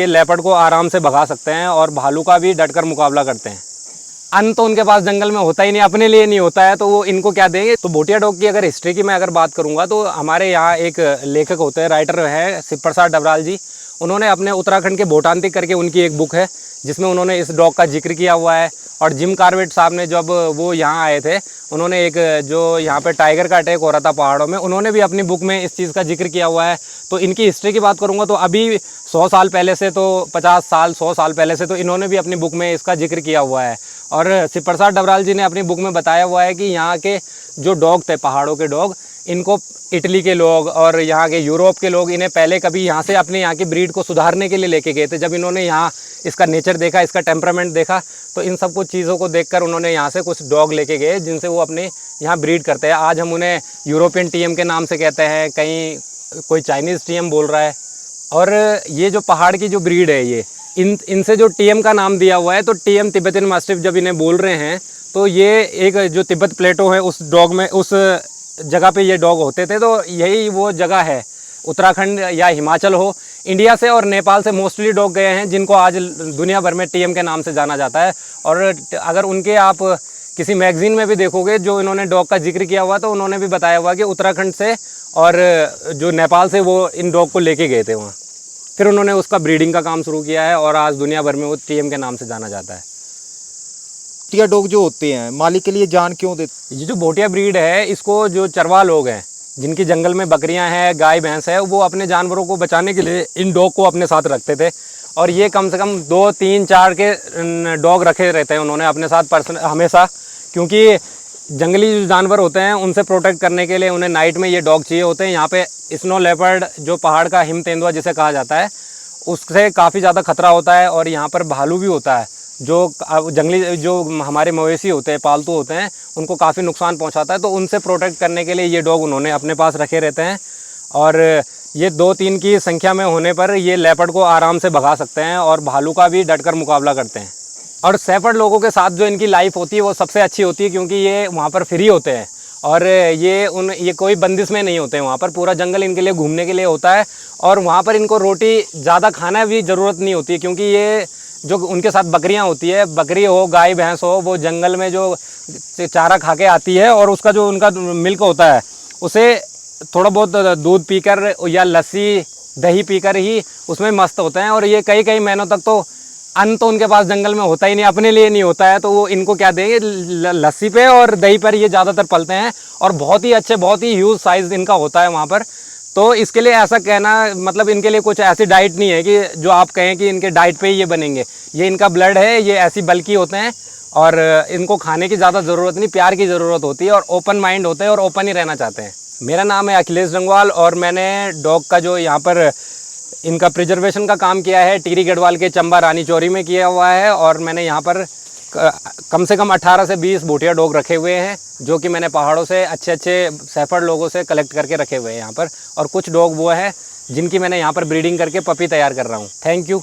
ये लेपर्ड को आराम से भगा सकते हैं और भालू का भी डटकर मुकाबला करते हैं। अन्न तो उनके पास जंगल में होता ही नहीं, अपने लिए नहीं होता है, तो वो इनको क्या देंगे। तो भोटिया डॉग की अगर हिस्ट्री की मैं अगर बात करूंगा तो हमारे यहाँ एक लेखक होते हैं, राइटर है शिव प्रसाद डबराल जी। उन्होंने अपने उत्तराखंड के भोटांतिक करके उनकी एक बुक है जिसमें उन्होंने इस डॉग का जिक्र किया हुआ है। और जिम कार्बेट साहब ने जब वो यहाँ आए थे, उन्होंने एक जो यहाँ पे टाइगर का अटैक हो रहा था पहाड़ों में, उन्होंने भी अपनी बुक में इस चीज़ का जिक्र किया हुआ है। तो इनकी हिस्ट्री की बात करूँगा तो अभी 100 साल पहले से, तो 50 साल 100 साल पहले से तो इन्होंने भी अपनी बुक में इसका जिक्र किया हुआ है। और शिव प्रसाद डबराल जी ने अपनी बुक में बताया हुआ है कि यहाँ के जो डॉग थे, पहाड़ों के डॉग, इनको इटली के लोग और यहाँ के यूरोप के लोग इन्हें पहले कभी यहाँ से अपने यहाँ की ब्रीड को सुधारने के लिए लेके गए थे। जब इन्होंने यहाँ इसका नेचर देखा, इसका टेम्परामेंट देखा, तो इन सब कुछ चीज़ों को देखकर उन्होंने यहाँ से कुछ डॉग लेके गए जिनसे वो अपने यहाँ ब्रीड करते हैं। आज हम उन्हें यूरोपियन टीएम के नाम से कहते हैं, कहीं कोई चाइनीज़ टीएम बोल रहा है। और ये जो पहाड़ की जो ब्रीड है, ये इनसे जो टीएम का नाम दिया हुआ है, तो टीएम तिब्बतियन मास्टिफ जब इन्हें बोल रहे हैं, तो ये एक जो तिब्बत प्लेटो है उस डॉग में, उस जगह पे ये डॉग होते थे। तो यही वो जगह है, उत्तराखंड या हिमाचल हो, इंडिया से और नेपाल से मोस्टली डॉग गए हैं जिनको आज दुनिया भर में टीएम के नाम से जाना जाता है। और अगर उनके आप किसी मैगजीन में भी देखोगे जो इन्होंने डॉग का जिक्र किया हुआ, तो उन्होंने भी बताया हुआ कि उत्तराखंड से और जो नेपाल से वो इन डॉग को लेके गए थे वहाँ। फिर उन्होंने उसका ब्रीडिंग का काम शुरू किया है और आज दुनिया भर में वो टीएम के नाम से जाना जाता है। भोटिया डॉग जो होते हैं मालिक के लिए जान क्यों देते? ये जो भोटिया ब्रीड है, इसको जो चरवाह लोग हैं जिनकी जंगल में बकरियां हैं, गाय भैंस है, वो अपने जानवरों को बचाने के लिए इन डॉग को अपने साथ रखते थे। और ये कम से कम 2, 3, 4 के डॉग रखे रहते हैं उन्होंने अपने साथ हमेशा, क्योंकि जंगली जो जानवर होते हैं उनसे प्रोटेक्ट करने के लिए उन्हें नाइट में ये डॉग चाहिए होते हैं। यहाँ पे स्नो लेपर्ड, जो पहाड़ का हिम तेंदुआ जिसे कहा जाता है, उससे काफ़ी ज़्यादा खतरा होता है। और यहाँ पर भालू भी होता है जो जंगली, जो हमारे मवेशी होते हैं, पालतू होते हैं, उनको काफ़ी नुकसान पहुँचाता है। तो उनसे प्रोटेक्ट करने के लिए ये डॉग उन्होंने अपने पास रखे रहते हैं। और ये 2-3 की संख्या में होने पर ये लेपर्ड को आराम से भगा सकते हैं और भालू का भी डटकर मुकाबला करते हैं। और शेफर्ड लोगों के साथ जो इनकी लाइफ होती है वो सबसे अच्छी होती है, क्योंकि ये वहाँ पर फ्री होते हैं और ये कोई बंदिश में नहीं होते हैं। वहाँ पर पूरा जंगल इनके लिए घूमने के लिए होता है और वहाँ पर इनको रोटी ज़्यादा खाना भी ज़रूरत नहीं होती है, क्योंकि ये जो उनके साथ बकरियां होती है, बकरी हो, गाय भैंस हो, वो जंगल में जो चारा खा के आती है और उसका जो उनका मिल्क होता है, उसे थोड़ा बहुत दूध पीकर या लस्सी दही पीकर ही उसमें मस्त होते हैं। और ये कई महीनों तक तो अन्न तो उनके पास जंगल में होता ही नहीं, अपने लिए नहीं होता है, तो वो इनको क्या देंगे, लस्सी पे और दही पर ये ज़्यादातर पलते हैं। और बहुत ही अच्छे, बहुत ही ह्यूज साइज़ इनका होता है वहाँ पर। तो इसके लिए ऐसा कहना, मतलब इनके लिए कुछ ऐसी डाइट नहीं है कि जो आप कहें कि इनके डाइट पे ही ये बनेंगे। ये इनका ब्लड है, ये ऐसी बल्कि होते हैं और इनको खाने की ज़्यादा ज़रूरत नहीं, प्यार की ज़रूरत होती है और ओपन माइंड होते हैं और ओपन ही रहना चाहते हैं। मेरा नाम है अखिलेश रंगवाल और मैंने डॉग का जो यहाँ पर इनका प्रिजर्वेशन का काम किया है टिहरी गढ़वाल के चंबा रानी चौरी में किया हुआ है। और मैंने यहाँ पर कम से कम 18 से 20 भोटिया डॉग रखे हुए हैं, जो कि मैंने पहाड़ों से अच्छे शेफर्ड लोगों से कलेक्ट करके रखे हुए हैं यहाँ पर। और कुछ डॉग वो हैं जिनकी मैंने यहाँ पर ब्रीडिंग करके पपी तैयार कर रहा हूँ। Thank you.